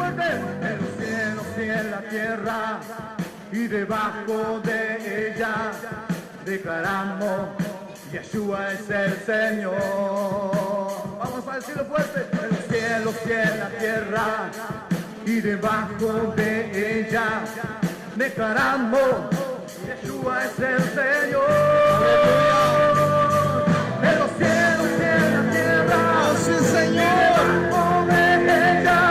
fuerte. En los cielos y en la tierra y debajo de ella declaramos: Yeshua es el Señor. Vamos a decirlo fuerte. En los cielos y en la tierra y debajo de ella declaramos: Yeshua es el Señor. En los cielos y en la tierra, Oh, sí, Señor. debajo de ella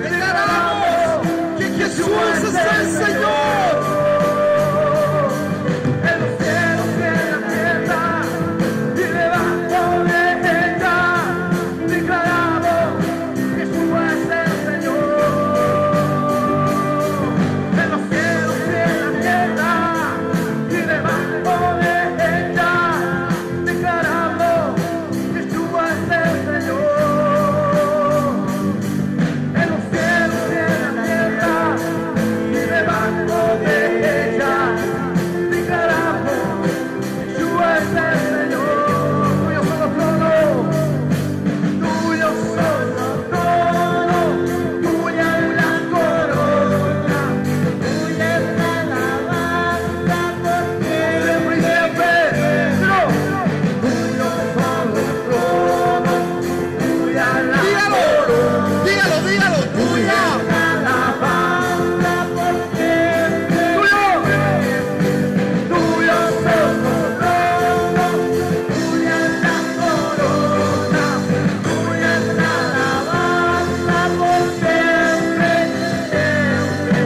declaramos que Yeshua es el Señor. En los cielos y en la tierra y debajo de ella declaramos: Yeshua es el Señor. En los cielos y en la tierra y debajo de ella declaramos: Yeshua es el Señor. En los cielos y en la tierra y debajo de ella declaramos: Yeshua es el Señor. Tuyo son los tronos, tuyos son los tronos, tuya es la corona, tuya es la alabanza por siempre y siempre. Tuyos son los tronos, tuya es la corona, Dígalo, dígalo. tuya es la alabanza por siempre. Tuyos son los tronos, tuya es la corona, tuya es la alabanza por siempre y siempre.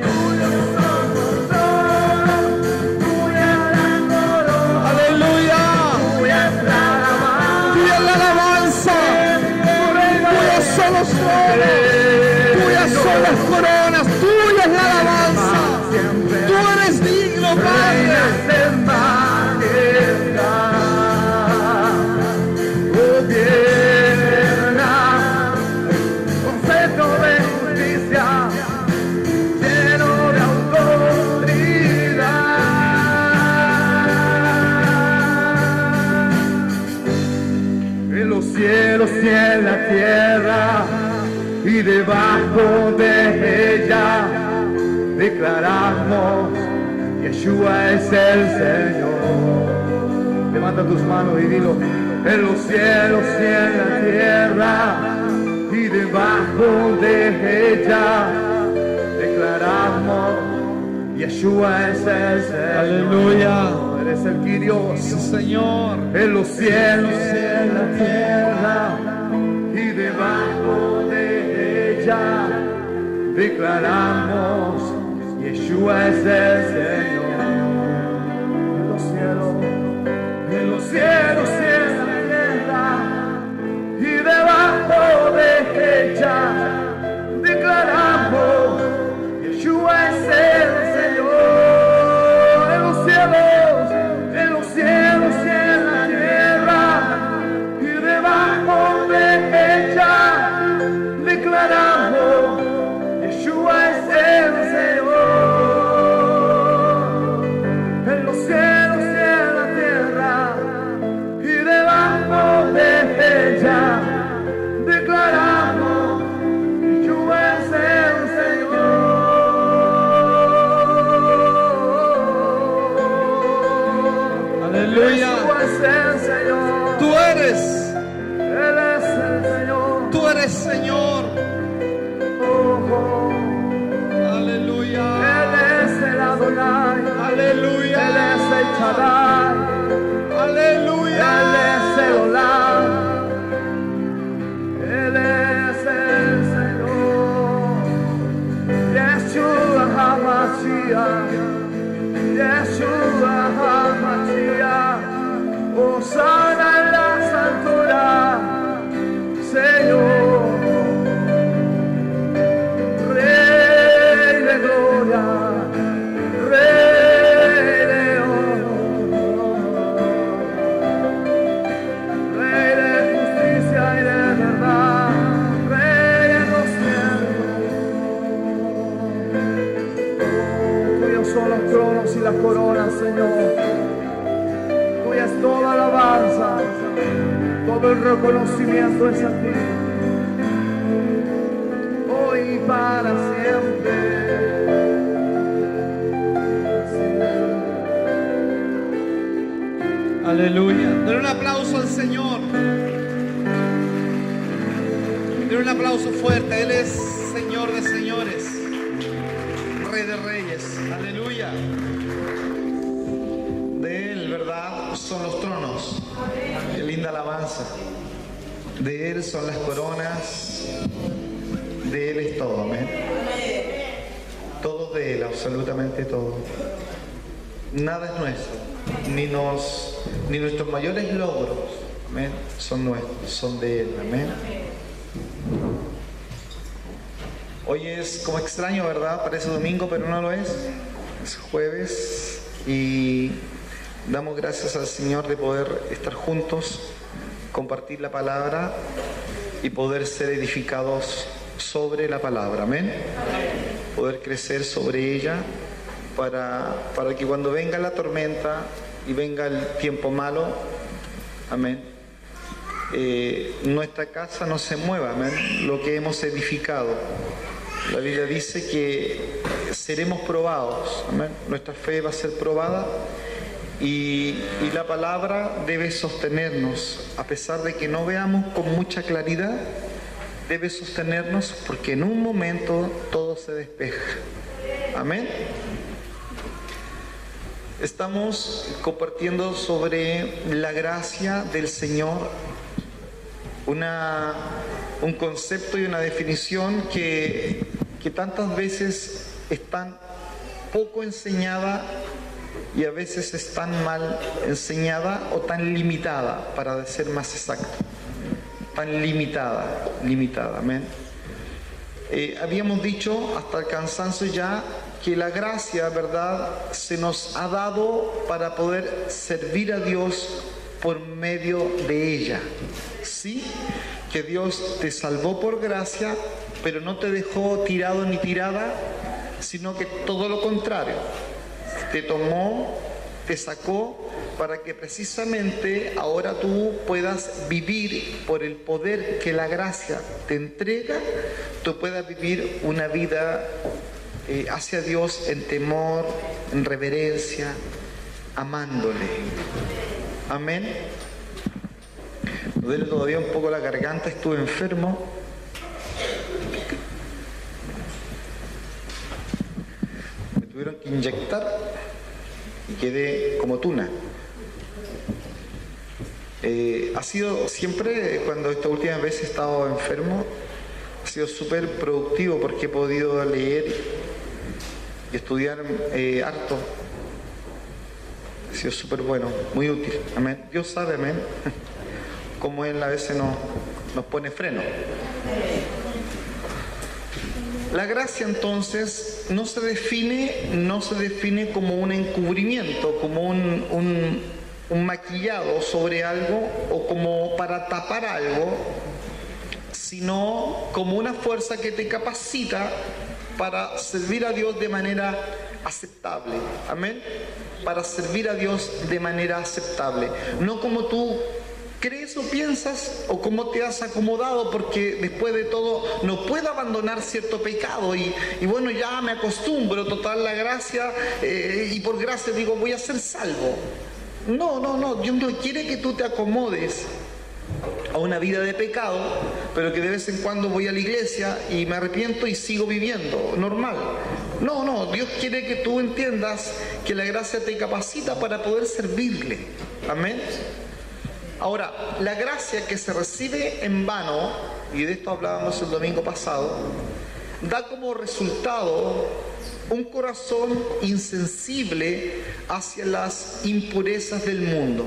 Tuyos son los tronos, tuya es la corona, Aleluya. tuya es la alabanza. Tuya es la alabanza. Tuyos son los tronos. Tuyas son las coronas. Tuya es la alabanza. Tú eres digno, Padre. Reinas en majestad, gobierna con cetro de justicia, lleno de autoridad. En los cielos y en la tierra y debajo de ella declaramos: Yeshua es el Señor. Levanta tus manos y dilo: en los cielos y en la tierra y debajo de ella declaramos: Yeshua es el Señor. Aleluya. Eres el Kyrios. Sí, Señor. En los cielos y en la tierra y debajo de ella declaramos: Yeshua es el Señor. En los cielos y en la tierra y debajo de ella declaramos: Yeshua es el Señor. En los cielos y en la tierra y debajo de ella declaramos: Yeshua es el Señor. En los cielos y en la tierra y debajo de ella declaramos: Yeshua es el Señor. Aleluya. Yeshua es el Señor. Tú eres. Él es el Señor. Tú eres Señor. Oh, Aleluya. Él es el Adonai. Aleluya. Él es el Shaddai. Aleluya. Él es el Olam. Él es el Señor. Yeshua HaMashiach. Yeshua HaMashiach. Hosana en las alturas, Señor. Rey de gloria, Rey de honor, Rey de justicia y de verdad, Rey en los cielos. Tuyos son los tronos y las coronas, Señor. Tuya es toda alabanza, todo el reconocimiento es a ti. Hoy para siempre. Aleluya. Denle un aplauso al Señor. Denle un aplauso fuerte. Él es Señor de señores, Rey de reyes. Aleluya. De Él, ¿verdad?, son los tronos. Qué linda alabanza. De Él son las coronas. De Él es todo. Amén. Todo de Él, absolutamente todo. Nada es nuestro. Ni nuestros mayores logros, amén, son nuestros, son de Él, amén. Hoy es como extraño, ¿verdad? Parece domingo, pero no lo es. Es jueves y damos gracias al Señor de poder estar juntos, compartir la palabra y poder ser edificados sobre la palabra, amén. Poder crecer sobre ella para que cuando venga la tormenta y venga el tiempo malo, amén, nuestra casa no se mueva, amén, lo que hemos edificado. La Biblia dice que seremos probados, amén, nuestra fe va a ser probada y la palabra debe sostenernos, a pesar de que no veamos con mucha claridad, debe sostenernos porque en un momento todo se despeja, amén. Estamos compartiendo sobre la gracia del Señor, un concepto y una definición que tantas veces es tan poco enseñada y a veces es tan mal enseñada o tan limitada, para ser más exacto, tan limitada, amén. Habíamos dicho hasta el cansancio ya que la gracia, ¿verdad?, se nos ha dado para poder servir a Dios por medio de ella. Sí, que Dios te salvó por gracia, pero no te dejó tirado ni tirada, sino que todo lo contrario, te tomó, te sacó para que precisamente ahora tú puedas vivir por el poder que la gracia te entrega, tú puedas vivir una vida hacia Dios en temor, en reverencia, amándole. Amén. Me duele todavía un poco la garganta, estuve enfermo. Me tuvieron que inyectar y quedé como tuna. Ha sido siempre, cuando esta última vez he estado enfermo, ha sido súper productivo porque he podido leer y estudiar harto. Ha sido súper bueno, muy útil, amén. Dios sabe, amén, cómo Él a veces nos pone freno. La gracia entonces no se define como un encubrimiento, como un maquillado sobre algo o como para tapar algo, sino como una fuerza que te capacita para servir a Dios de manera aceptable, amén, para servir a Dios de manera aceptable, no como tú crees o piensas o cómo te has acomodado, porque después de todo no puedo abandonar cierto pecado y bueno, ya me acostumbro, total la gracia, y por gracia digo voy a ser salvo. No, Dios no quiere que tú te acomodes a una vida de pecado, pero que de vez en cuando voy a la iglesia y me arrepiento y sigo viviendo normal. No, Dios quiere que tú entiendas que la gracia te capacita para poder servirle. Amén. Ahora, la gracia que se recibe en vano, y de esto hablábamos el domingo pasado, da como resultado un corazón insensible hacia las impurezas del mundo.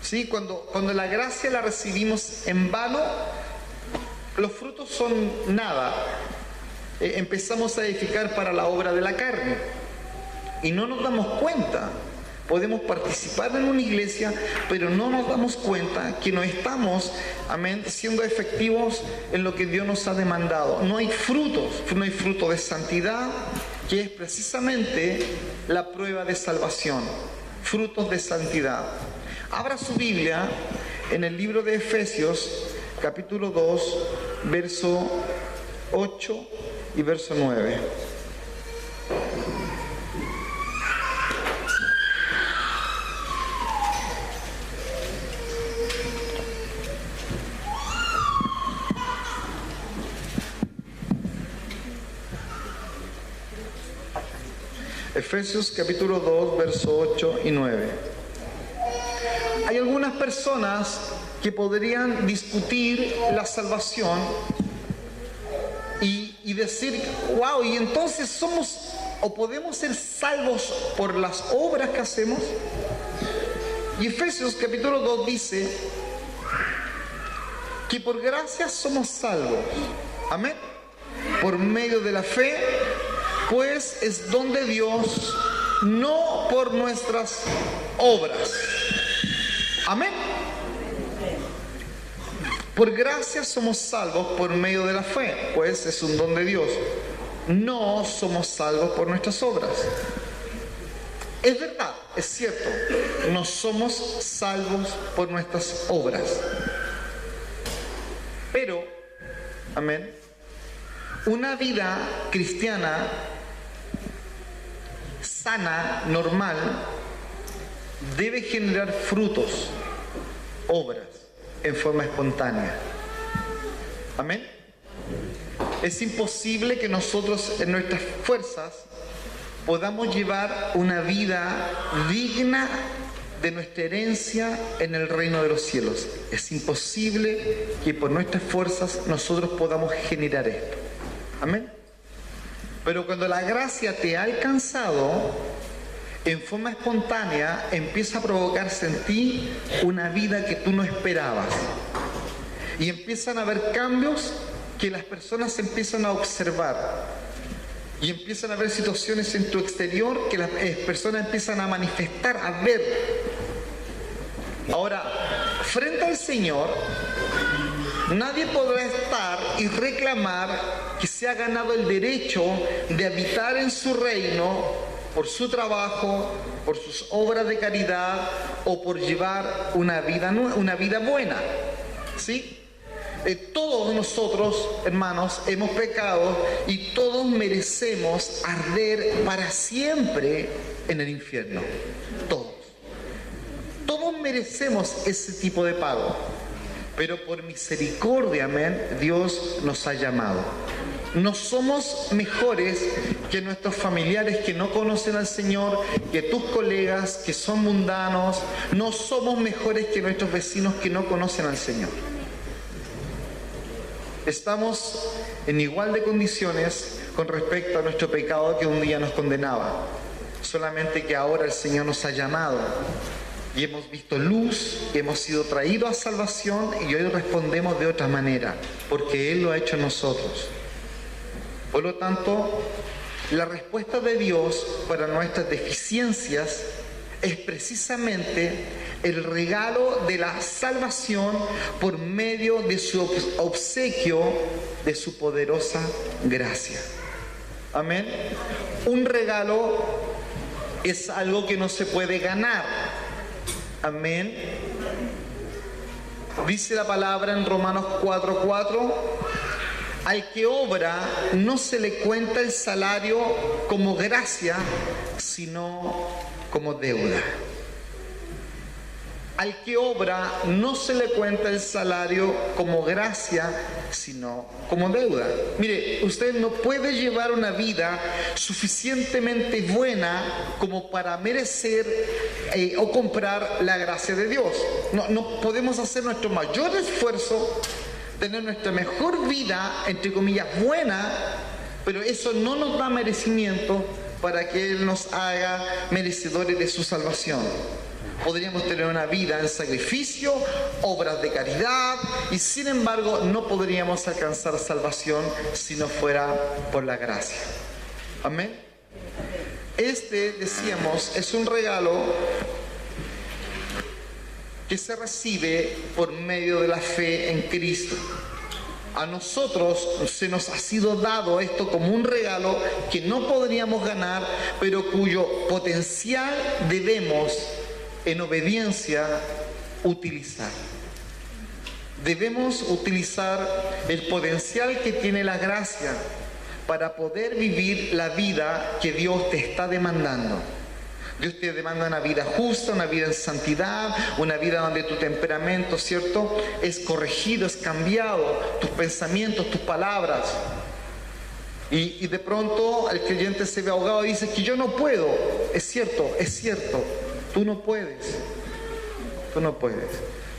¿Sí? Cuando la gracia la recibimos en vano, los frutos son nada. Empezamos a edificar para la obra de la carne y no nos damos cuenta. Podemos participar en una iglesia, pero no nos damos cuenta que no estamos, amén, siendo efectivos en lo que Dios nos ha demandado. No hay frutos, no hay fruto de santidad, que es precisamente la prueba de salvación. Frutos de santidad. Abra su Biblia en el libro de Efesios, capítulo 2, verso 8 y verso 9. Efesios capítulo 2, verso 8 y 9. Hay algunas personas que podrían discutir la salvación y decir, wow, y entonces somos o podemos ser salvos por las obras que hacemos. Y Efesios capítulo 2 dice que por gracia somos salvos. Amén. Por medio de la fe, pues es don de Dios, no por nuestras obras. Amén. Por gracia somos salvos por medio de la fe, pues es un don de Dios. No somos salvos por nuestras obras. Es verdad, es cierto, no somos salvos por nuestras obras. Pero, amén, una vida cristiana sana, normal, debe generar frutos, obras, en forma espontánea. Amén. Es imposible que nosotros en nuestras fuerzas podamos llevar una vida digna de nuestra herencia en el reino de los cielos. Es imposible que por nuestras fuerzas nosotros podamos generar esto. Amén. Pero cuando la gracia te ha alcanzado, en forma espontánea empieza a provocarse en ti una vida que tú no esperabas. Y empiezan a haber cambios que las personas empiezan a observar. Y empiezan a haber situaciones en tu exterior que las personas empiezan a manifestar, a ver. Ahora, frente al Señor, nadie podrá estar y reclamar que se ha ganado el derecho de habitar en su reino por su trabajo, por sus obras de caridad o por llevar una vida buena. ¿Sí? Todos nosotros, hermanos, hemos pecado y todos merecemos arder para siempre en el infierno. Todos. Todos merecemos ese tipo de pago. Pero por misericordia, amén, Dios nos ha llamado. No somos mejores que nuestros familiares que no conocen al Señor, que tus colegas que son mundanos. No somos mejores que nuestros vecinos que no conocen al Señor. Estamos en igual de condiciones con respecto a nuestro pecado que un día nos condenaba. Solamente que ahora el Señor nos ha llamado y hemos visto luz, y hemos sido traídos a salvación y hoy respondemos de otra manera, porque Él lo ha hecho en nosotros. Por lo tanto, la respuesta de Dios para nuestras deficiencias es precisamente el regalo de la salvación por medio de su obsequio, de su poderosa gracia. Amén. Un regalo es algo que no se puede ganar. Amén. Dice la palabra en Romanos 4:4, al que obra no se le cuenta el salario como gracia, sino como deuda. Al que obra no se le cuenta el salario como gracia, sino como deuda. Mire, usted no puede llevar una vida suficientemente buena como para merecer o comprar la gracia de Dios. No podemos hacer nuestro mayor esfuerzo, tener nuestra mejor vida, entre comillas, buena, pero eso no nos da merecimiento para que Él nos haga merecedores de su salvación. Podríamos tener una vida en sacrificio, obras de caridad, y sin embargo no podríamos alcanzar salvación si no fuera por la gracia. Amén. Decíamos, es un regalo que se recibe por medio de la fe en Cristo. A nosotros se nos ha sido dado esto como un regalo que no podríamos ganar, pero cuyo potencial debemos en obediencia utilizar. Debemos utilizar el potencial que tiene la gracia para poder vivir la vida que Dios te está demandando. Dios te demanda una vida justa, una vida en santidad, una vida donde tu temperamento, ¿cierto?, es corregido, es cambiado, tus pensamientos, tus palabras. Y de pronto el creyente se ve ahogado y dice que yo no puedo. Es cierto, tú no puedes.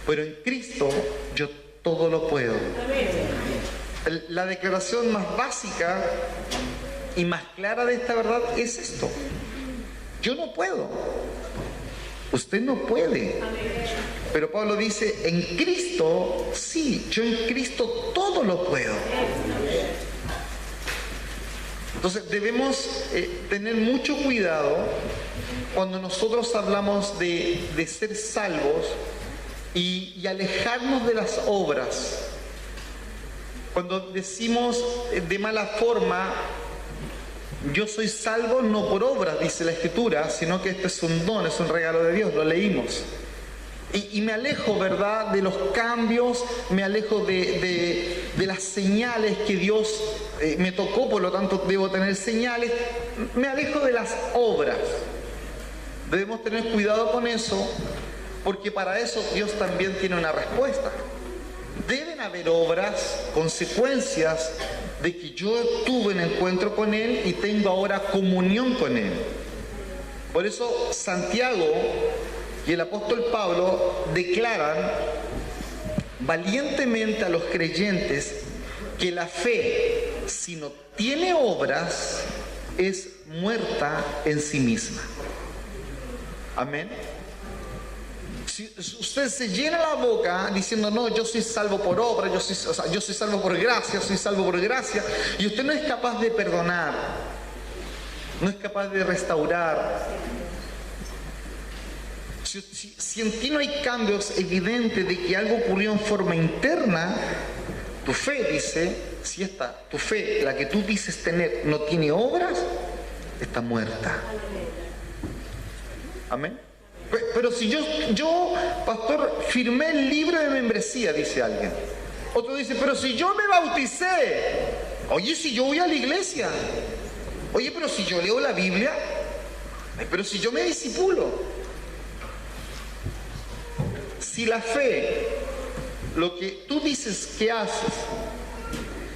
Pero en Cristo yo todo lo puedo. La declaración más básica y más clara de esta verdad es esto: yo no puedo, usted no puede. Pero Pablo dice, en Cristo sí, yo en Cristo todo lo puedo. Entonces debemos tener mucho cuidado cuando nosotros hablamos de ser salvos y alejarnos de las obras. Cuando decimos de mala forma, yo soy salvo no por obras, dice la Escritura, sino que este es un don, es un regalo de Dios, lo leímos. Y me alejo, ¿verdad?, de los cambios, me alejo de las señales que Dios me tocó, por lo tanto debo tener señales, me alejo de las obras. Debemos tener cuidado con eso, porque para eso Dios también tiene una respuesta. Deben haber obras, consecuencias de que yo tuve un encuentro con Él y tengo ahora comunión con Él. Por eso Santiago y el apóstol Pablo declaran valientemente a los creyentes que la fe, si no tiene obras, es muerta en sí misma. Amén. Si usted se llena la boca diciendo, no, yo soy salvo por obra, yo soy salvo por gracia, y usted no es capaz de perdonar, no es capaz de restaurar, si en ti no hay cambios evidentes de que algo ocurrió en forma interna, tu fe, dice, si tu fe, la que tú dices tener, no tiene obras, está muerta. Amén. Pero si yo, pastor, firmé el libro de membresía, dice alguien. Otro dice, pero si yo me bauticé. Oye, si yo voy a la iglesia. Oye, pero si yo leo la Biblia. Pero si yo me discipulo. Si la fe, lo que tú dices que haces,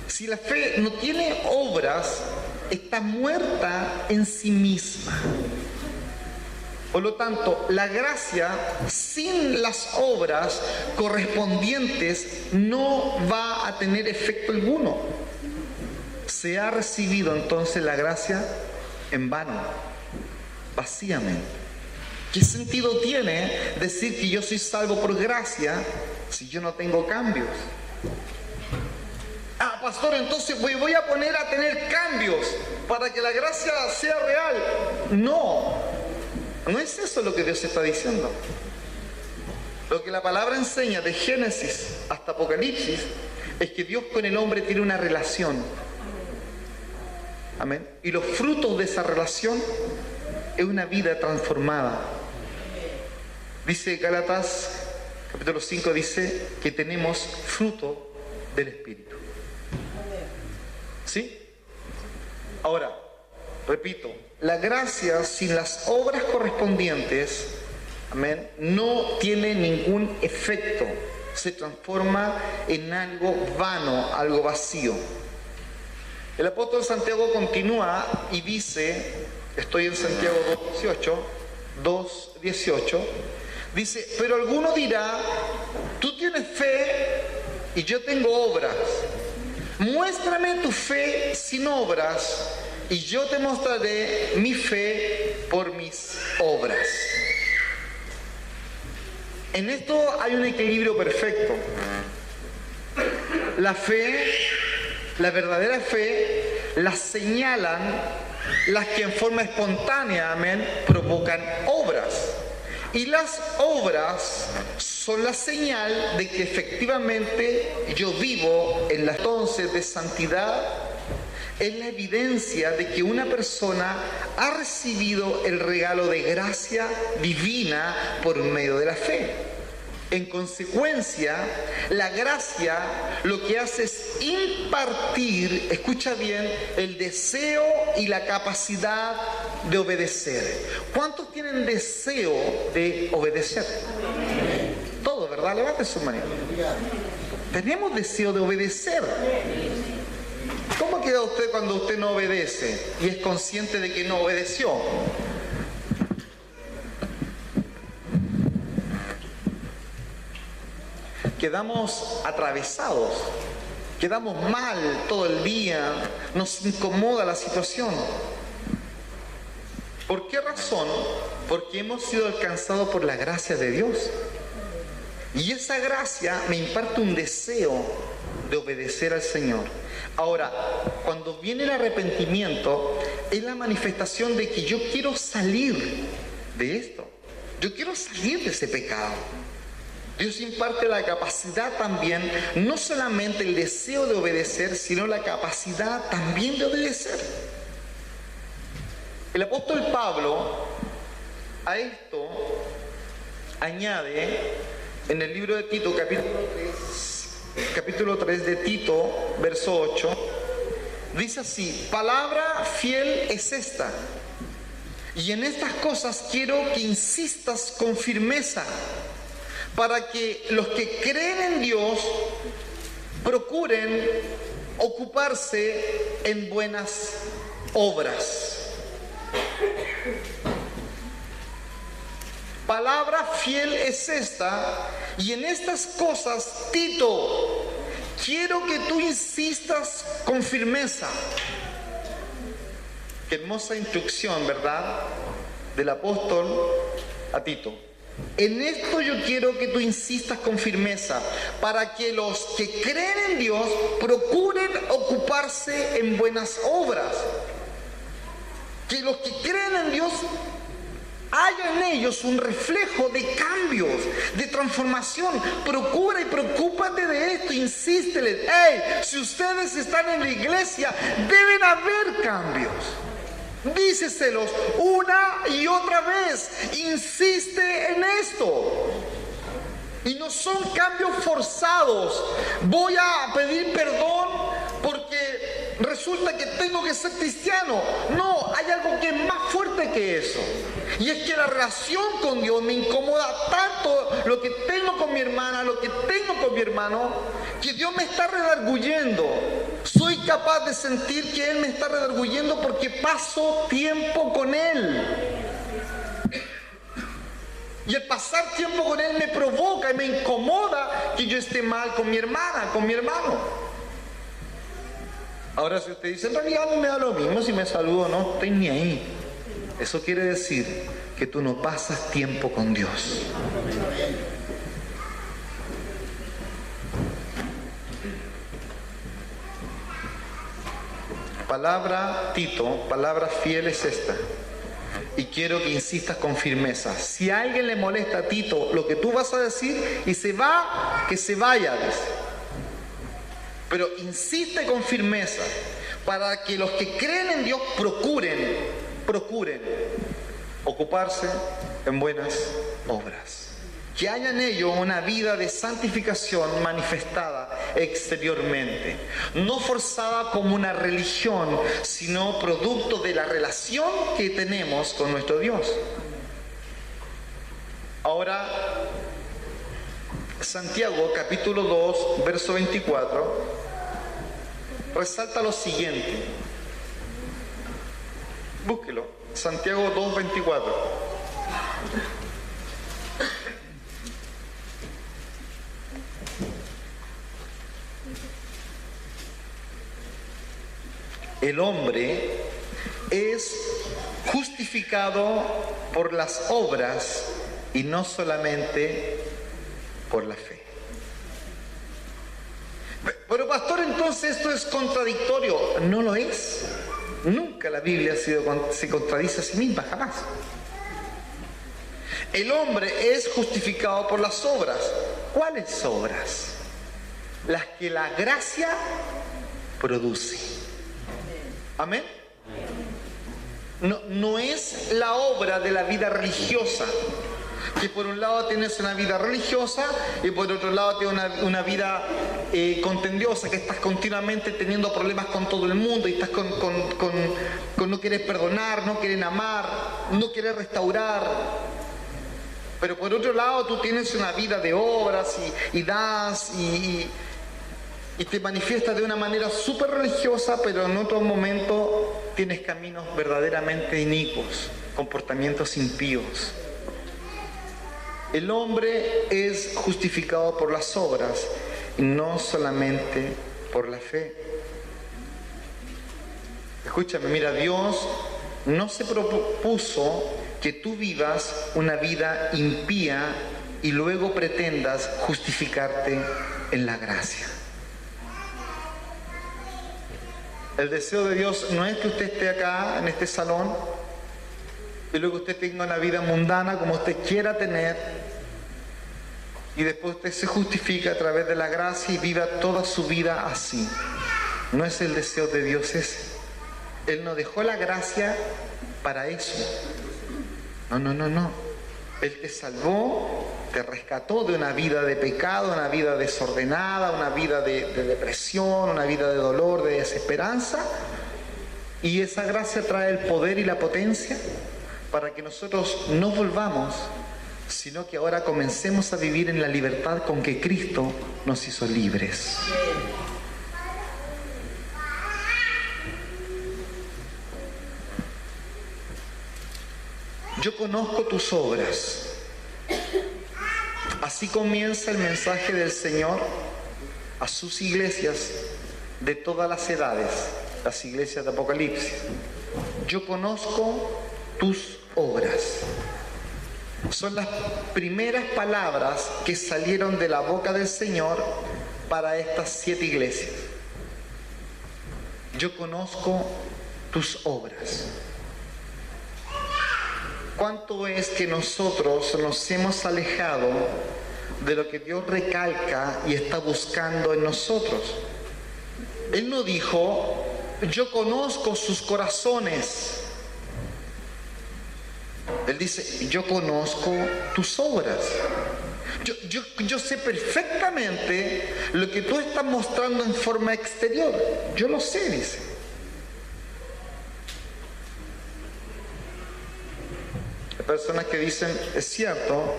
si la fe no tiene obras, está muerta en sí misma. Por lo tanto, la gracia sin las obras correspondientes no va a tener efecto alguno. Se ha recibido entonces la gracia en vano, vacíamente. ¿Qué sentido tiene decir que yo soy salvo por gracia si yo no tengo cambios? Ah, pastor, entonces voy a poner a tener cambios para que la gracia sea real. No es eso lo que Dios está diciendo. Lo que la palabra enseña de Génesis hasta Apocalipsis es que Dios con el hombre tiene una relación. Amén. Y los frutos de esa relación es una vida transformada. Dice Gálatas capítulo 5, dice que tenemos fruto del Espíritu. ¿Sí? Ahora, repito, la gracia sin las obras correspondientes, amén, no tiene ningún efecto. Se transforma en algo vano, algo vacío. El apóstol Santiago continúa y dice, estoy en Santiago 2:18, dice, pero alguno dirá, tú tienes fe y yo tengo obras. Muéstrame tu fe sin obras y yo te mostraré mi fe por mis obras. En esto hay un equilibrio perfecto. La fe, la verdadera fe, la señalan las que en forma espontánea, amén, provocan obras. Y las obras son la señal de que efectivamente yo vivo en la entonces de santidad. Es la evidencia de que una persona ha recibido el regalo de gracia divina por medio de la fe. En consecuencia, la gracia lo que hace es impartir, escucha bien, el deseo y la capacidad de obedecer. ¿Cuántos tienen deseo de obedecer? Todos, ¿verdad? Levanten su mano. Tenemos deseo de obedecer. ¿Cómo queda usted cuando usted no obedece y es consciente de que no obedeció? Quedamos atravesados, quedamos mal todo el día, nos incomoda la situación. ¿Por qué razón? Porque hemos sido alcanzados por la gracia de Dios. Y esa gracia me imparte un deseo de obedecer al Señor. Ahora, cuando viene el arrepentimiento, es la manifestación de que yo quiero salir de esto. Yo quiero salir de ese pecado. Dios imparte la capacidad también, no solamente el deseo de obedecer, sino la capacidad también de obedecer. El apóstol Pablo a esto añade en el libro de Tito, capítulo 3 de Tito, verso 8, dice así: palabra fiel es esta, y en estas cosas quiero que insistas con firmeza, para que los que creen en Dios procuren ocuparse en buenas obras. Palabra fiel es esta, y en estas cosas, Tito, quiero que tú insistas con firmeza. Qué hermosa instrucción, ¿verdad? Del apóstol a Tito. En esto yo quiero que tú insistas con firmeza, para que los que creen en Dios procuren ocuparse en buenas obras. Que los que creen en Dios haya en ellos un reflejo de cambios, de transformación. Procura y preocúpate de esto, insísteles. Hey, si ustedes están en la iglesia, deben haber cambios. Díceselos una y otra vez, insiste en esto. Y no son cambios forzados. Voy a pedir perdón porque resulta que tengo que ser cristiano. No, hay algo que es más fuerte que eso. Y es que la relación con Dios me incomoda tanto, lo que tengo con mi hermana, lo que tengo con mi hermano, que Dios me está redarguyendo. Soy capaz de sentir que Él me está redarguyendo porque paso tiempo con Él. Y el pasar tiempo con Él me provoca y me incomoda que yo esté mal con mi hermana, con mi hermano. Ahora si usted dice, en realidad a mí me da lo mismo si me saludo o no, estoy ni ahí. Eso quiere decir que tú no pasas tiempo con Dios. Palabra, Tito, palabra fiel es esta. Y quiero que insistas con firmeza. Si a alguien le molesta a Tito lo que tú vas a decir y se va, que se vaya, dice. Pero insiste con firmeza para que los que creen en Dios procuren ocuparse en buenas obras. Que haya en ellos una vida de santificación manifestada exteriormente, no forzada como una religión, sino producto de la relación que tenemos con nuestro Dios. Ahora, Santiago capítulo 2, verso 24, resalta lo siguiente. Búsquelo, Santiago 2, 24. El hombre es justificado por las obras y no solamente por la fe. Pero pastor, entonces esto es contradictorio. No lo es. Nunca la Biblia se contradice a sí misma, jamás. El hombre es justificado por las obras. ¿Cuáles obras? Las que la gracia produce. Amén. No es la obra de la vida religiosa, Que por un lado tienes una vida religiosa y por otro lado tienes una vida contendiosa, que estás continuamente teniendo problemas con todo el mundo y estás con no quieres perdonar, no quieres amar, no quieres restaurar. Pero por otro lado tú tienes una vida de obras y das y te manifiestas de una manera súper religiosa, pero en otro momento tienes caminos verdaderamente inicuos, comportamientos impíos. El hombre es justificado por las obras y no solamente por la fe. Escúchame, mira, Dios no se propuso que tú vivas una vida impía y luego pretendas justificarte en la gracia. El deseo de Dios no es que usted esté acá en este salón y luego usted tenga una vida mundana como usted quiera tener y después usted se justifica a través de la gracia y viva toda su vida así. No es el deseo de Dios ese. Él no dejó la gracia para eso. No. Él te salvó, te rescató de una vida de pecado, una vida desordenada, una vida de depresión, una vida de dolor, de desesperanza. Y esa gracia trae el poder y la potencia para que nosotros no volvamos, sino que ahora comencemos a vivir en la libertad con que Cristo nos hizo libres. Yo conozco tus obras. Así comienza el mensaje del Señor a sus iglesias de todas las edades, las iglesias de Apocalipsis. Yo conozco tus obras. Son las primeras palabras que salieron de la boca del Señor para estas 7 iglesias. Yo conozco tus obras. ¿Cuánto es que nosotros nos hemos alejado de lo que Dios recalca y está buscando en nosotros? Él no dijo, yo conozco sus corazones. Él dice, yo conozco tus obras. Yo sé perfectamente lo que tú estás mostrando en forma exterior. Yo lo sé, dice. Hay personas que dicen, es cierto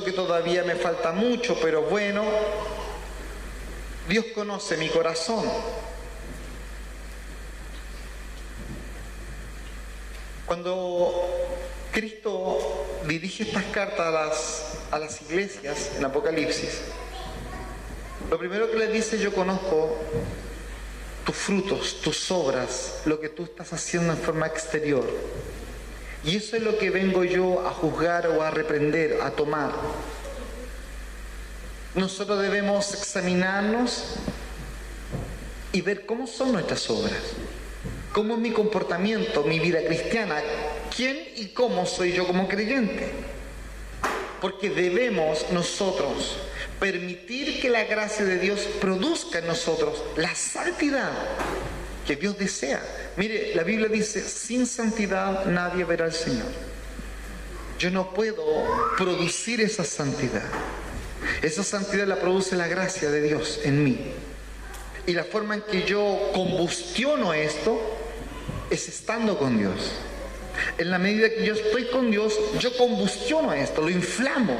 que todavía me falta mucho, pero bueno, Dios conoce mi corazón. Cuando Cristo dirige estas cartas a las iglesias en Apocalipsis, lo primero que les dice, yo conozco tus frutos, tus obras, lo que tú estás haciendo en forma exterior. Y eso es lo que vengo yo a juzgar o a reprender, a tomar. Nosotros debemos examinarnos y ver cómo son nuestras obras, cómo es mi comportamiento, mi vida cristiana, quién y cómo soy yo como creyente. Porque debemos nosotros permitir que la gracia de Dios produzca en nosotros la santidad que Dios desea. Mire, la Biblia dice, sin santidad nadie verá al Señor. Yo no puedo producir esa santidad. Esa santidad la produce la gracia de Dios en mí. Y la forma en que yo combustiono esto es estando con Dios. En la medida que yo estoy con Dios, yo combustiono esto, lo inflamo.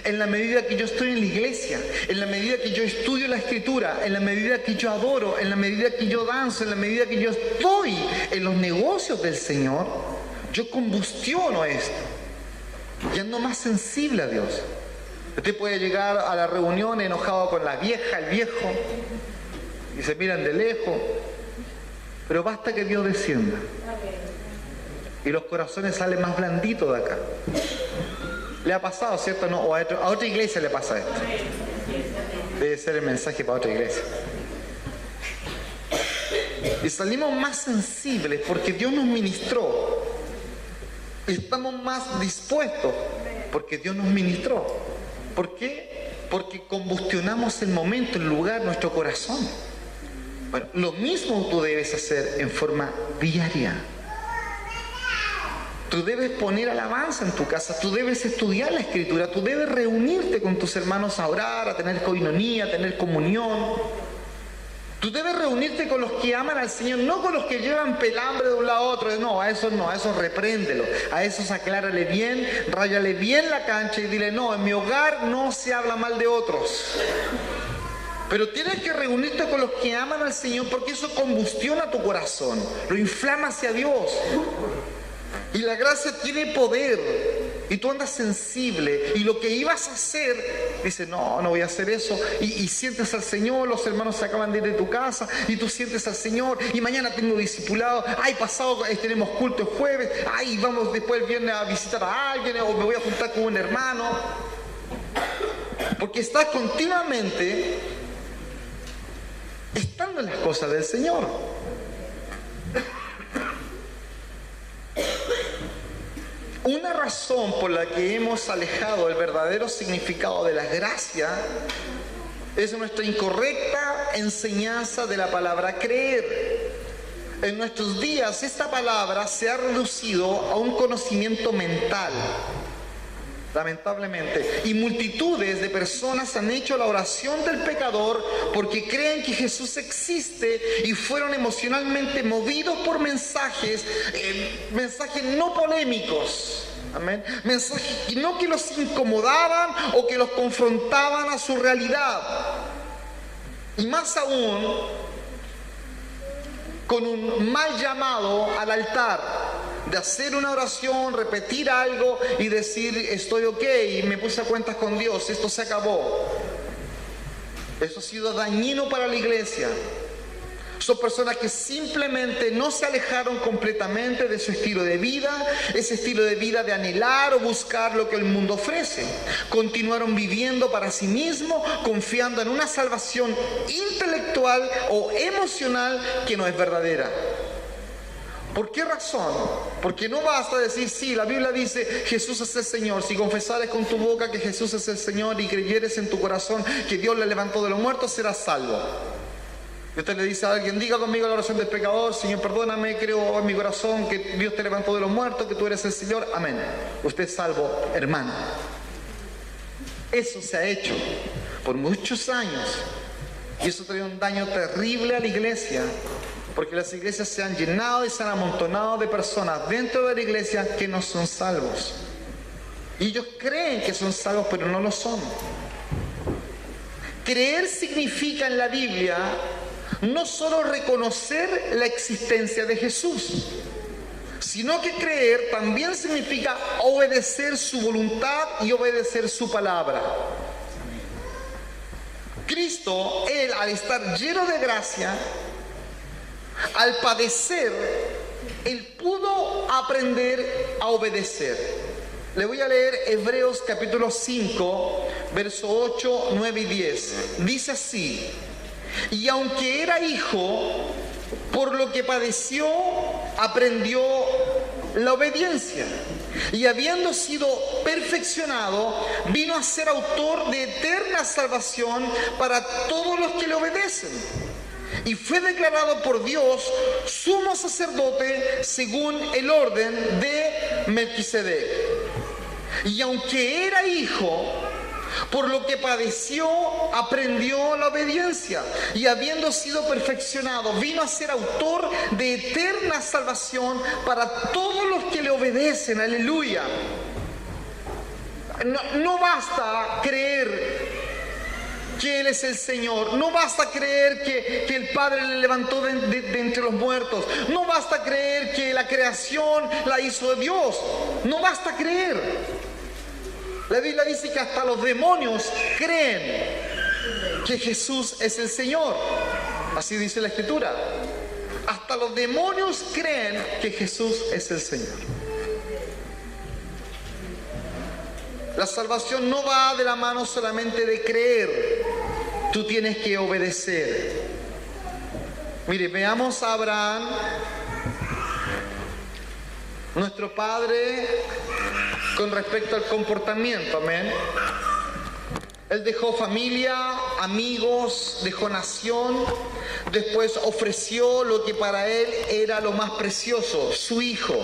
En la medida que yo estoy en la iglesia, en la medida que yo estudio la Escritura, en la medida que yo adoro, en la medida que yo danzo, en la medida que yo estoy en los negocios del Señor, yo combustiono esto. Y ando más sensible a Dios. Usted puede llegar a la reunión enojado con la vieja, el viejo, y se miran de lejos, pero basta que Dios descienda. Y los corazones salen más blanditos de acá. ¿Le ha pasado, cierto? No, o a otra iglesia le pasa esto. Debe ser el mensaje para otra iglesia. Y salimos más sensibles porque Dios nos ministró. Estamos más dispuestos porque Dios nos ministró. ¿Por qué? Porque combustionamos el momento, el lugar, nuestro corazón. Bueno, lo mismo tú debes hacer en forma diaria. Tú debes poner alabanza en tu casa, tú debes estudiar la Escritura, tú debes reunirte con tus hermanos a orar, a tener coinonía, a tener comunión. Tú debes reunirte con los que aman al Señor, no con los que llevan pelambre de un lado a otro. No, a esos repréndelo, a esos aclárale bien, ráyale bien la cancha y dile, no, en mi hogar no se habla mal de otros. Pero tienes que reunirte con los que aman al Señor porque eso combustiona tu corazón, lo inflama hacia Dios. Y la gracia tiene poder y tú andas sensible y lo que ibas a hacer, dices, no voy a hacer eso y sientes al Señor, los hermanos se acaban de ir de tu casa y tú sientes al Señor y mañana tengo discipulado, pasado tenemos culto el jueves, vamos después el viernes a visitar a alguien o me voy a juntar con un hermano, porque estás continuamente estando en las cosas del Señor. Una razón por la que hemos alejado el verdadero significado de la gracia es nuestra incorrecta enseñanza de la palabra creer. En nuestros días esta palabra se ha reducido a un conocimiento mental, lamentablemente, y multitudes de personas han hecho la oración del pecador porque creen que Jesús existe y fueron emocionalmente movidos por mensajes no polémicos, amén, mensajes no que los incomodaban o que los confrontaban a su realidad, y más aún con un mal llamado al altar de hacer una oración, repetir algo y decir estoy ok y me puse a cuentas con Dios, esto se acabó. Eso ha sido dañino para la iglesia. Son personas que simplemente no se alejaron completamente de su estilo de vida, ese estilo de vida de anhelar o buscar lo que el mundo ofrece. Continuaron viviendo para sí mismos, confiando en una salvación intelectual o emocional que no es verdadera. ¿Por qué razón? Porque no basta decir, sí, la Biblia dice, Jesús es el Señor. Si confesares con tu boca que Jesús es el Señor y creyeres en tu corazón que Dios le levantó de los muertos, serás salvo. Y usted le dice a alguien, diga conmigo la oración del pecador, Señor, perdóname, creo en mi corazón que Dios te levantó de los muertos, que tú eres el Señor. Amén. Usted es salvo, hermano. Eso se ha hecho por muchos años. Y eso trae un daño terrible a la iglesia. Porque las iglesias se han llenado y se han amontonado de personas dentro de la iglesia que no son salvos. Y ellos creen que son salvos, pero no lo son. Creer significa en la Biblia no solo reconocer la existencia de Jesús, sino que creer también significa obedecer su voluntad y obedecer su palabra. Cristo, Él, al estar lleno de gracia, al padecer, Él pudo aprender a obedecer. Le voy a leer Hebreos capítulo 5, versos 8, 9 y 10. Dice así: y aunque era hijo, por lo que padeció, aprendió la obediencia. Y habiendo sido perfeccionado, vino a ser autor de eterna salvación para todos los que le obedecen. Y fue declarado por Dios sumo sacerdote según el orden de Melquisedec. Y aunque era hijo, por lo que padeció, aprendió la obediencia. Y habiendo sido perfeccionado, vino a ser autor de eterna salvación para todos los que le obedecen. Aleluya. No basta creer que Él es el Señor, no basta creer que el Padre le levantó de entre los muertos, no basta creer que la creación la hizo Dios, no basta creer. La Biblia dice que hasta los demonios creen que Jesús es el Señor, así dice la Escritura. Hasta los demonios creen que Jesús es el Señor. La salvación no va de la mano solamente de creer, tú tienes que obedecer. Mire, veamos a Abraham, nuestro padre, con respecto al comportamiento, amén. Él dejó familia, amigos, dejó nación, después ofreció lo que para él era lo más precioso, su hijo.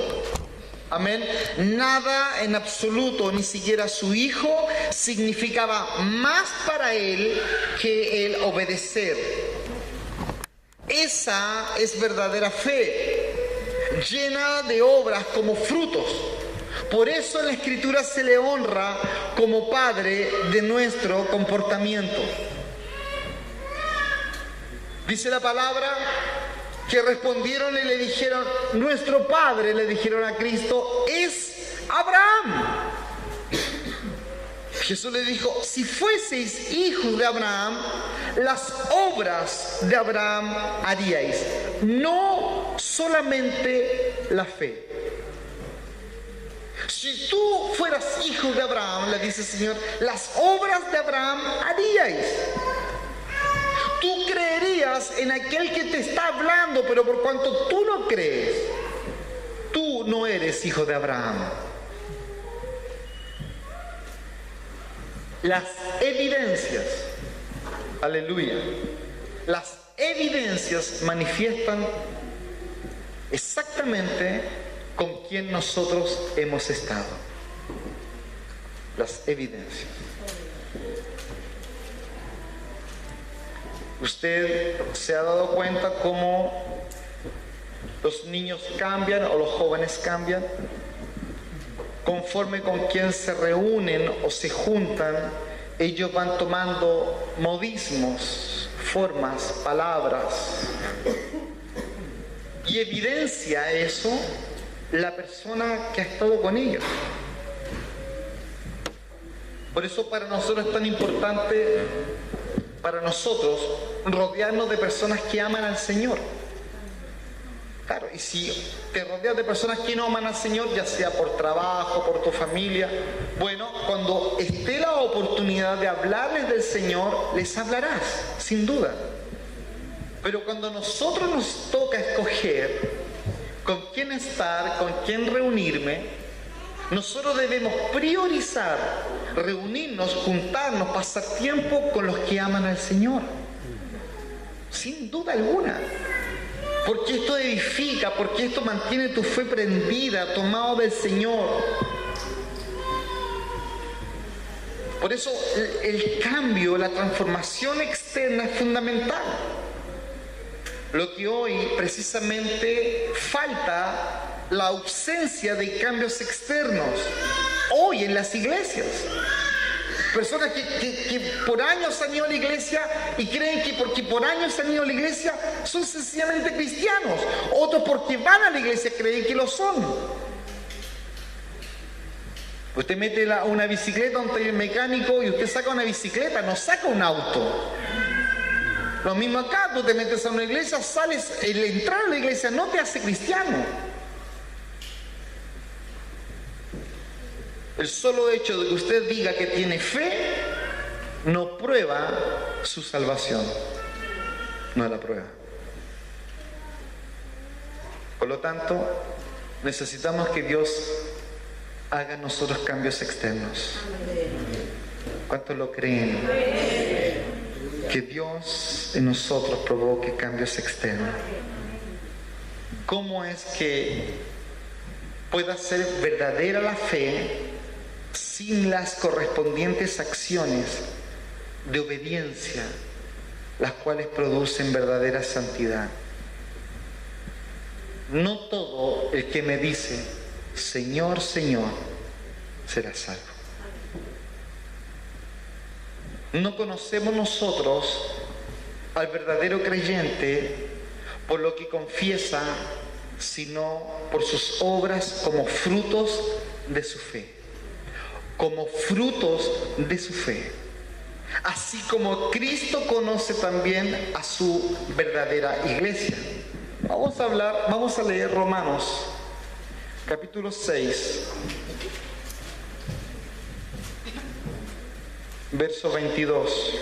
Amén. Nada en absoluto, ni siquiera su hijo, significaba más para él que el obedecer. Esa es verdadera fe, llena de obras como frutos. Por eso en la Escritura se le honra como padre de nuestro comportamiento. Dice la palabra que respondieron y le dijeron, nuestro padre, le dijeron a Cristo, es Abraham. Jesús le dijo, si fueseis hijos de Abraham, las obras de Abraham haríais, no solamente la fe. Si tú fueras hijo de Abraham, le dice el Señor, las obras de Abraham haríais. Tú creerías en aquel que te está hablando, pero por cuanto tú no crees, tú no eres hijo de Abraham. Las evidencias, aleluya, las evidencias manifiestan exactamente con quien nosotros hemos estado. Las evidencias. Usted se ha dado cuenta cómo los niños cambian o los jóvenes cambian conforme con quien se reúnen o se juntan. Ellos van tomando modismos, formas, palabras, y evidencia eso la persona que ha estado con ellos. Por eso para nosotros es tan importante, para nosotros, rodearnos de personas que aman al Señor. Claro, y si te rodeas de personas que no aman al Señor, ya sea por trabajo, por tu familia, bueno, cuando esté la oportunidad de hablarles del Señor, les hablarás, sin duda. Pero cuando nosotros nos toca escoger con quién estar, con quién reunirme, nosotros debemos priorizar, reunirnos, juntarnos, pasar tiempo con los que aman al Señor. Sin duda alguna. Porque esto edifica, porque esto mantiene tu fe prendida, tomado del Señor. Por eso el cambio, la transformación externa es fundamental. Lo que hoy precisamente falta, la ausencia de cambios externos hoy en las iglesias. Personas que por años han ido a la iglesia y creen que porque por años han ido a la iglesia son sencillamente cristianos. Otros porque van a la iglesia creen que lo son. Usted mete una bicicleta a un taller mecánico y usted saca una bicicleta, no saca un auto. Lo mismo acá, tú te metes a una iglesia, sales, el entrar a la iglesia no te hace cristiano. El solo hecho de que usted diga que tiene fe no prueba su salvación. No la prueba. Por lo tanto, necesitamos que Dios haga en nosotros cambios externos. ¿Cuántos lo creen? Que Dios en nosotros provoque cambios externos. ¿Cómo es que pueda ser verdadera la fe sin las correspondientes acciones de obediencia, las cuales producen verdadera santidad? No todo el que me dice Señor, Señor, será salvo. No conocemos nosotros al verdadero creyente por lo que confiesa, sino por sus obras como frutos de su fe. Como frutos de su fe. Así como Cristo conoce también a su verdadera iglesia. Vamos a leer Romanos, capítulo 6. Verso 22.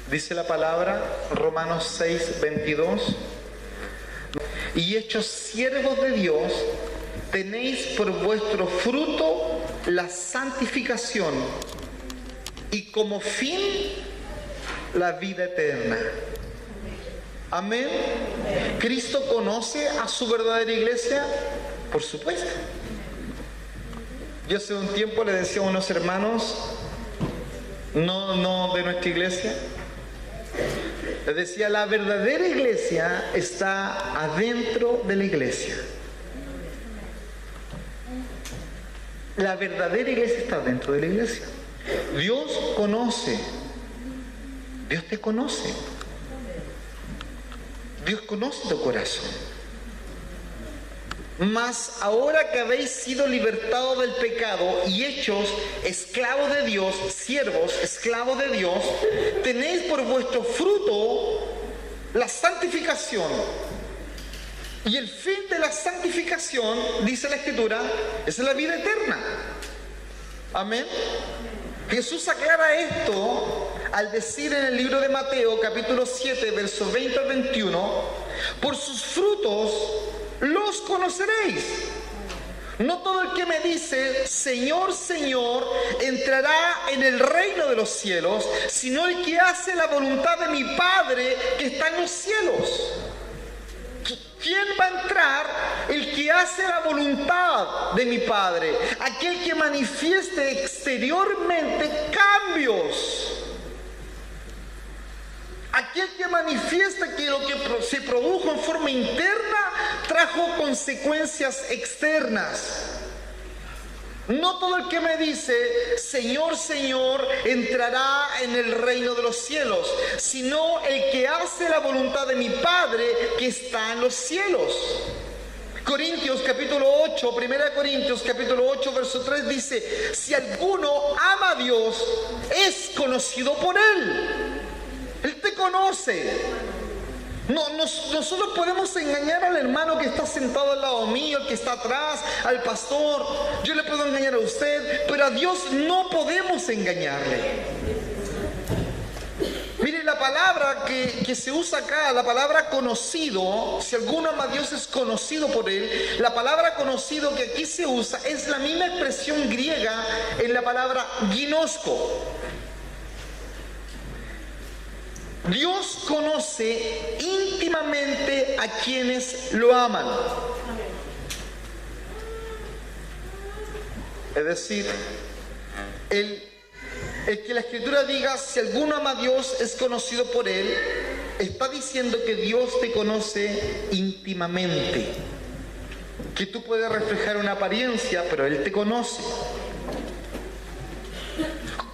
Dice la palabra, Romanos 6, 22. Y hechos siervos de Dios, tenéis por vuestro fruto la santificación y como fin la vida eterna. Amén. ¿Cristo conoce a su verdadera iglesia? Por supuesto. Yo hace un tiempo le decía a unos hermanos, no de nuestra iglesia, les decía, la verdadera iglesia está adentro de la iglesia. La verdadera iglesia está dentro de la iglesia. Dios conoce. Dios te conoce. Dios conoce tu corazón. Mas ahora que habéis sido libertados del pecado y hechos esclavos de Dios, siervos, esclavos de Dios, tenéis por vuestro fruto la santificación. Y el fin de la santificación, dice la Escritura, es la vida eterna. Amén. Jesús aclara esto al decir en el libro de Mateo, capítulo 7, versos 20 al 21, por sus frutos los conoceréis. No todo el que me dice, Señor, Señor, entrará en el reino de los cielos, sino el que hace la voluntad de mi Padre que está en los cielos. ¿Quién va a entrar? El que hace la voluntad de mi Padre, aquel que manifieste exteriormente cambios, aquel que manifiesta que lo que se produjo en forma interna trajo consecuencias externas. No todo el que me dice, Señor, Señor, entrará en el reino de los cielos, sino el que hace la voluntad de mi Padre que está en los cielos. Corintios capítulo 8, 1 Corintios capítulo 8, verso 3 dice, si alguno ama a Dios, es conocido por Él. Él te conoce. Nosotros podemos engañar al hermano que está sentado al lado mío, el que está atrás, al pastor. Yo le puedo engañar a usted, pero a Dios no podemos engañarle. Mire, la palabra que se usa acá, la palabra conocido, si alguno ama a Dios es conocido por Él. La palabra conocido que aquí se usa es la misma expresión griega en la palabra ginosko. Dios conoce íntimamente a quienes lo aman. Es decir, el que la Escritura diga, si alguno ama a Dios es conocido por Él, está diciendo que Dios te conoce íntimamente. Que tú puedes reflejar una apariencia, pero Él te conoce.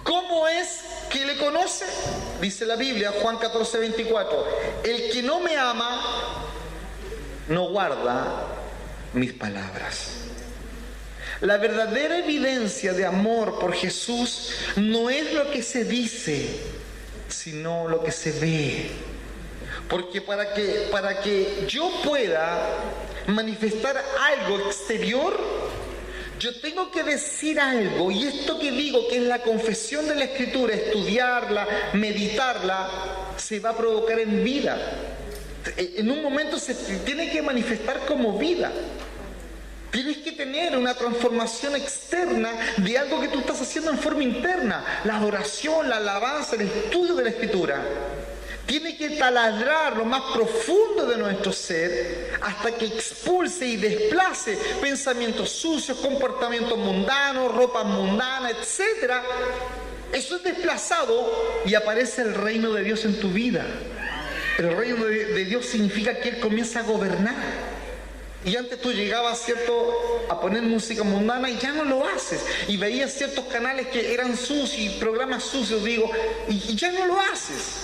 ¿Cómo es que le conoce? Dice la Biblia, Juan 14, 24. El que no me ama, no guarda mis palabras. La verdadera evidencia de amor por Jesús no es lo que se dice, sino lo que se ve. Porque para que yo pueda manifestar algo exterior, yo tengo que decir algo, y esto que digo, que es la confesión de la Escritura, estudiarla, meditarla, se va a provocar en vida. En un momento se tiene que manifestar como vida. Tienes que tener una transformación externa de algo que tú estás haciendo en forma interna. La adoración, la alabanza, el estudio de la Escritura. Tiene que taladrar lo más profundo de nuestro ser hasta que expulse y desplace pensamientos sucios, comportamientos mundanos, ropa mundana, etc. Eso es desplazado y aparece el reino de Dios en tu vida. El reino de Dios significa que Él comienza a gobernar. Y antes tú llegabas, ¿cierto?, a poner música mundana y ya no lo haces. Y veías ciertos canales que eran sucios, programas sucios, y ya no lo haces.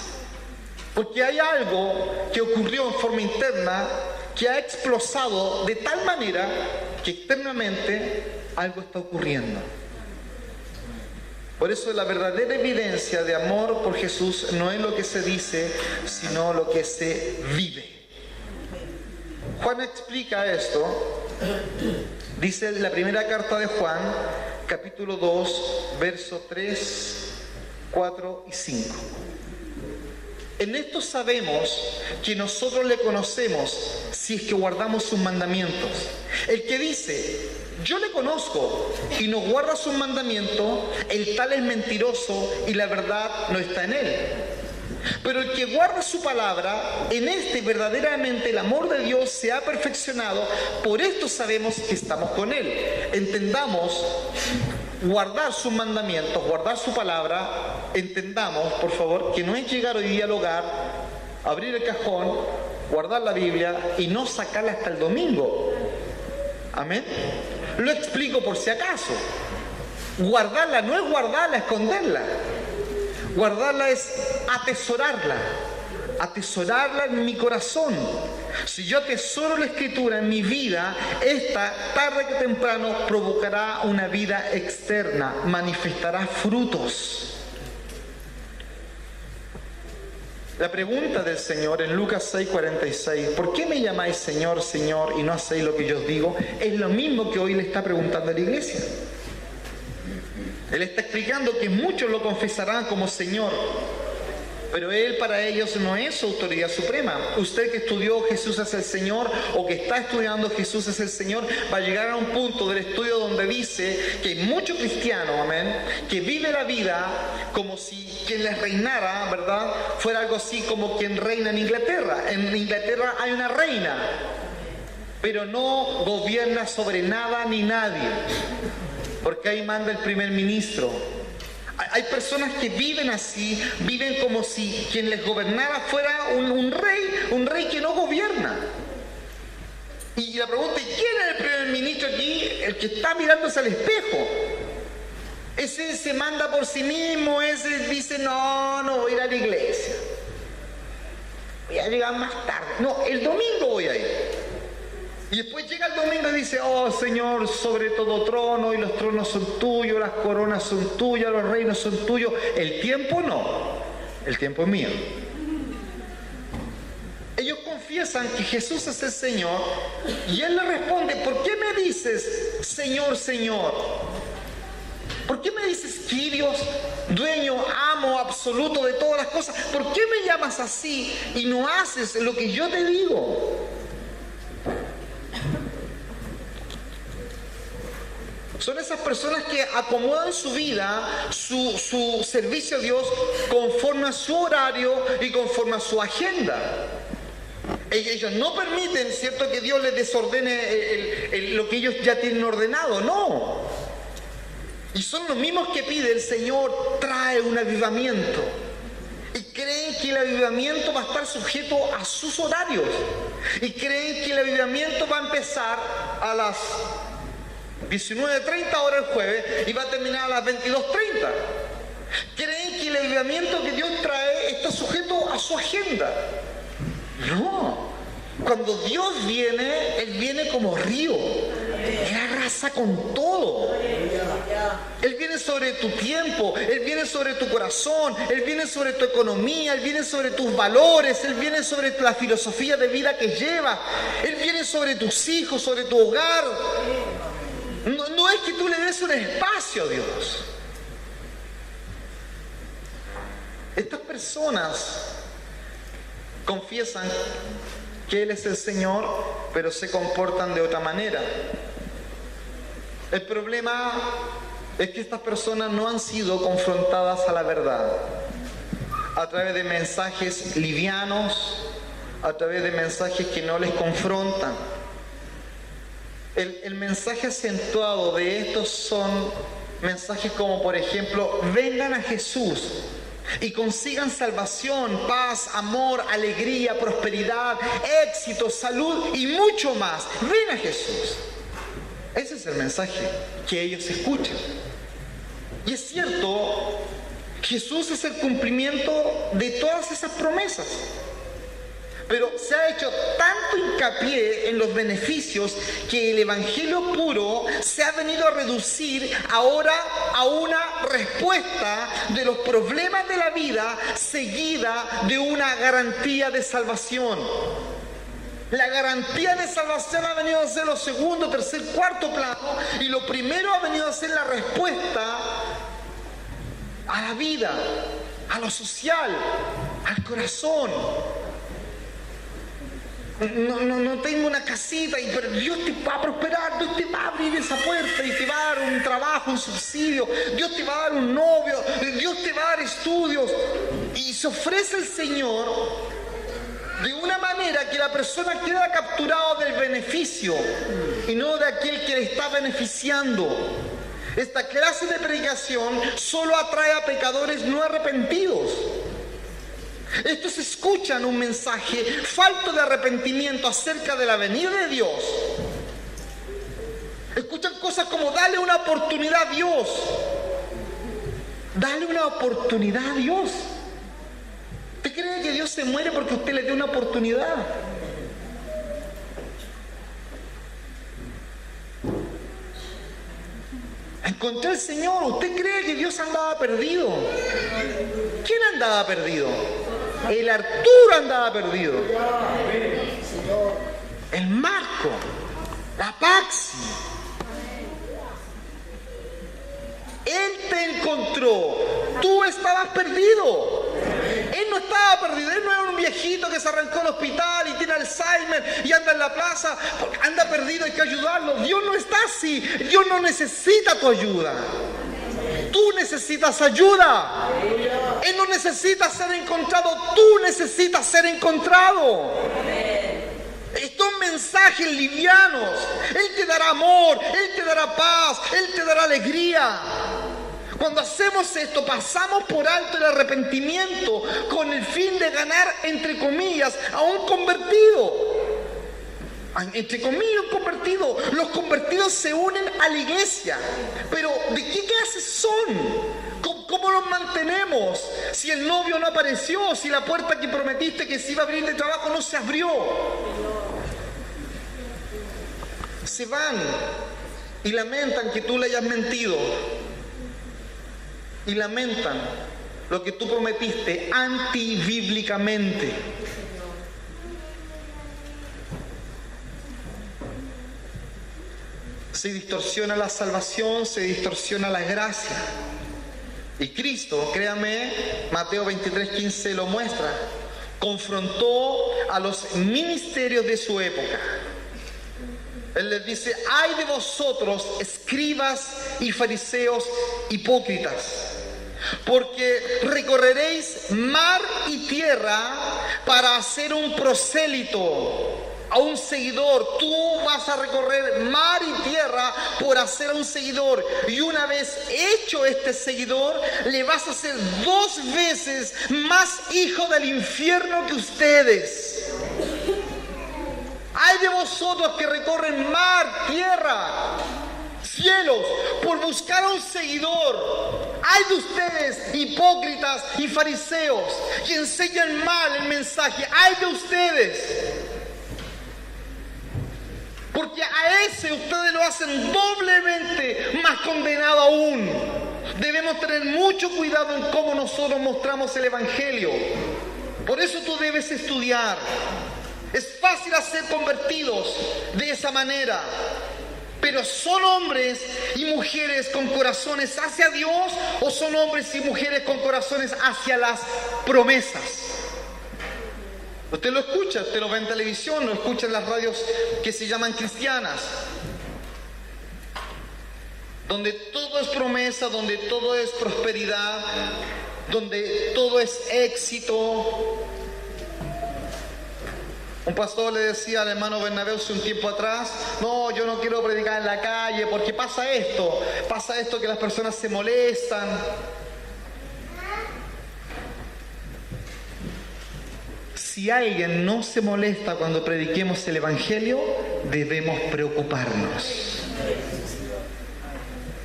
Porque hay algo que ocurrió en forma interna que ha explosado de tal manera que externamente algo está ocurriendo. Por eso la verdadera evidencia de amor por Jesús no es lo que se dice, sino lo que se vive. Juan explica esto. Dice la primera carta de Juan, capítulo 2, versos 3, 4 y 5. En esto sabemos que nosotros le conocemos si es que guardamos sus mandamientos. El que dice, yo le conozco y no guarda sus mandamientos, el tal es mentiroso y la verdad no está en él. Pero el que guarda su palabra, en este verdaderamente el amor de Dios se ha perfeccionado. Por esto sabemos que estamos con él. Entendamos, guardar sus mandamientos, guardar su palabra. Entendamos, por favor, que no es llegar hoy día al hogar, abrir el cajón, guardar la Biblia y no sacarla hasta el domingo. Amén. Lo explico por si acaso. Guardarla no es guardarla, esconderla. Guardarla es atesorarla en mi corazón. Si yo atesoro la Escritura en mi vida, esta tarde que temprano provocará una vida externa, manifestará frutos. La pregunta del Señor en Lucas 6:46, ¿por qué me llamáis Señor, Señor y no hacéis lo que yo os digo? Es lo mismo que hoy le está preguntando a la iglesia. Él está explicando que muchos lo confesarán como Señor, pero Él para ellos no es su autoridad suprema. Usted que estudió Jesús es el Señor o que está estudiando Jesús es el Señor, va a llegar a un punto del estudio donde dice que hay muchos cristianos, amén, que vive la vida como si quien les reinara, ¿verdad?, fuera algo así como quien reina en Inglaterra. En Inglaterra hay una reina, pero no gobierna sobre nada ni nadie, porque ahí manda el primer ministro. Hay personas que viven así, viven como si quien les gobernara fuera un rey que no gobierna. Y la pregunta es, ¿quién es el primer ministro aquí? El que está mirándose al espejo. Ese se manda por sí mismo, ese dice, no voy a ir a la iglesia. Voy a llegar más tarde. No, el domingo voy a ir. Y después llega el domingo y dice, oh Señor, sobre todo trono, y los tronos son tuyos, las coronas son tuyas, los reinos son tuyos. El tiempo no, el tiempo es mío. Ellos confiesan que Jesús es el Señor y Él le responde, ¿por qué me dices Señor, Señor? ¿Por qué me dices Kyrios, dueño, amo absoluto de todas las cosas? ¿Por qué me llamas así y no haces lo que yo te digo? Son esas personas que acomodan su vida, su servicio a Dios conforme a su horario y conforme a su agenda. Ellos no permiten, ¿cierto?, que Dios les desordene lo que ellos ya tienen ordenado, no. Y son los mismos que pide el Señor, trae un avivamiento. Y creen que el avivamiento va a estar sujeto a sus horarios. Y creen que el avivamiento va a empezar a las 19:30 horas el jueves y va a terminar a las 22:30. Creen que el avivamiento que Dios trae está sujeto a su agenda. No. Cuando Dios viene, Él viene como río. Él arrasa con todo. Él viene sobre tu tiempo, Él viene sobre tu corazón, Él viene sobre tu economía, Él viene sobre tus valores, Él viene sobre la filosofía de vida que llevas, Él viene sobre tus hijos, sobre tu hogar. No es que tú le des un espacio a Dios. Estas personas confiesan que Él es el Señor, pero se comportan de otra manera. El problema es que estas personas no han sido confrontadas a la verdad a través de mensajes livianos, a través de mensajes que no les confrontan. El mensaje acentuado de estos son mensajes como, por ejemplo, vengan a Jesús y consigan salvación, paz, amor, alegría, prosperidad, éxito, salud y mucho más. Ven a Jesús. Ese es el mensaje que ellos escuchan. Y es cierto, Jesús es el cumplimiento de todas esas promesas. Pero se ha hecho tanto hincapié en los beneficios que el evangelio puro se ha venido a reducir ahora a una respuesta de los problemas de la vida seguida de una garantía de salvación. La garantía de salvación ha venido a ser lo segundo, tercer, cuarto plano, y lo primero ha venido a ser la respuesta a la vida, a lo social, al corazón. no tengo una casita, pero Dios te va a prosperar, Dios te va a abrir esa puerta y te va a dar un trabajo, un subsidio, Dios te va a dar un novio, Dios te va a dar estudios. Y se ofrece el Señor de una manera que la persona queda capturada del beneficio y no de aquel que le está beneficiando. Esta clase de predicación solo atrae a pecadores no arrepentidos. Estos escuchan un mensaje falto de arrepentimiento acerca de la venida de Dios. Escuchan cosas como: dale una oportunidad a Dios. Dale una oportunidad a Dios. ¿Usted cree que Dios se muere porque usted le dé una oportunidad? Encontré al Señor. ¿Usted cree que Dios andaba perdido? ¿Quién andaba perdido? El Arturo andaba perdido. El Marco. La Paxi. Él te encontró. Tú estabas perdido. Él no estaba perdido. Él no era un viejito que se arrancó al hospital y tiene Alzheimer y anda en la plaza. Anda perdido, hay que ayudarlo. Dios no está así. Dios no necesita tu ayuda. Tú necesitas ayuda. Él no necesita ser encontrado. Tú necesitas ser encontrado. Estos mensajes livianos. Él te dará amor. Él te dará paz. Él te dará alegría. Cuando hacemos esto, pasamos por alto el arrepentimiento con el fin de ganar, entre comillas, a un convertido. Entre comillas, un convertido. Los convertidos se unen a la iglesia. Pero ¿de qué clase son? ¿Cómo los mantenemos? Si el novio no apareció, si la puerta que prometiste que se iba a abrir de trabajo no se abrió. Se van y lamentan que tú le hayas mentido. Y lamentan lo que tú prometiste antibíblicamente. Se distorsiona la salvación, se distorsiona la gracia. Y Cristo, créame, Mateo 23:15 lo muestra, confrontó a los ministerios de su época. Él les dice: ay de vosotros, escribas y fariseos hipócritas, porque recorreréis mar y tierra para hacer un prosélito, a un seguidor. Tú vas a recorrer mar y tierra por hacer a un seguidor, y una vez hecho este seguidor, le vas a hacer 2 veces más hijo del infierno que ustedes. Ay de vosotros que recorren mar, tierra, cielos, por buscar a un seguidor. Ay de ustedes, hipócritas y fariseos, que enseñan mal el mensaje. Ay de ustedes, porque a ese ustedes lo hacen doblemente más condenado aún. Debemos tener mucho cuidado en cómo nosotros mostramos el Evangelio. Por eso tú debes estudiar. Es fácil hacer convertidos de esa manera, pero ¿son hombres y mujeres con corazones hacia Dios o son hombres y mujeres con corazones hacia las promesas? Usted lo escucha, usted lo ve en televisión, lo escucha en las radios que se llaman cristianas, donde todo es promesa, donde todo es prosperidad, donde todo es éxito. Un pastor le decía al hermano Bernabé hace un tiempo atrás: no, yo no quiero predicar en la calle porque pasa esto que las personas se molestan. Si alguien no se molesta cuando prediquemos el Evangelio, debemos preocuparnos.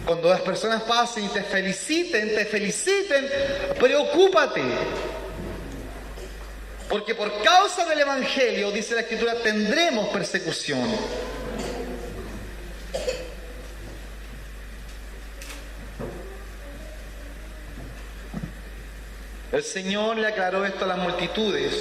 Cuando las personas pasen y te feliciten, preocúpate. Porque por causa del Evangelio, dice la Escritura, tendremos persecución. El Señor le aclaró esto a las multitudes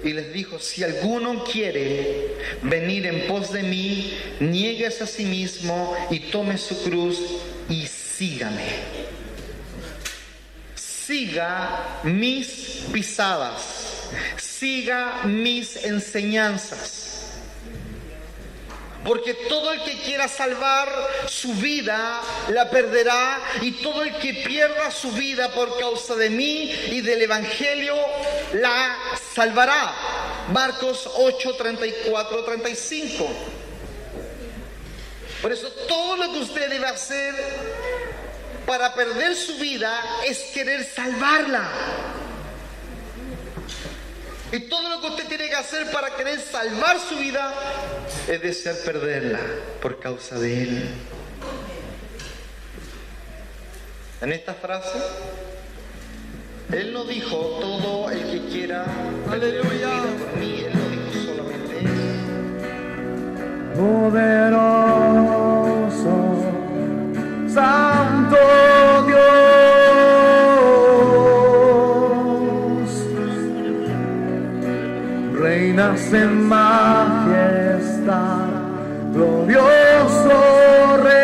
y les dijo: si alguno quiere venir en pos de mí, niéguese a sí mismo y tome su cruz y sígame. Siga mis pisadas. siga mis enseñanzas. Porque todo el que quiera salvar su vida la perderá, y todo el que pierda su vida por causa de mí y del Evangelio la salvará. Marcos 8, 34, 35. Por eso todo lo que usted debe hacer para perder su vida es querer salvarla. Y todo lo que usted tiene que hacer para querer salvar su vida es desear perderla por causa de Él. En esta frase, Él no dijo todo el que quiera perder su vida por mí. Él no dijo solamente eso. Poderoso, Santo Dios, reinas en majestad, glorioso Rey.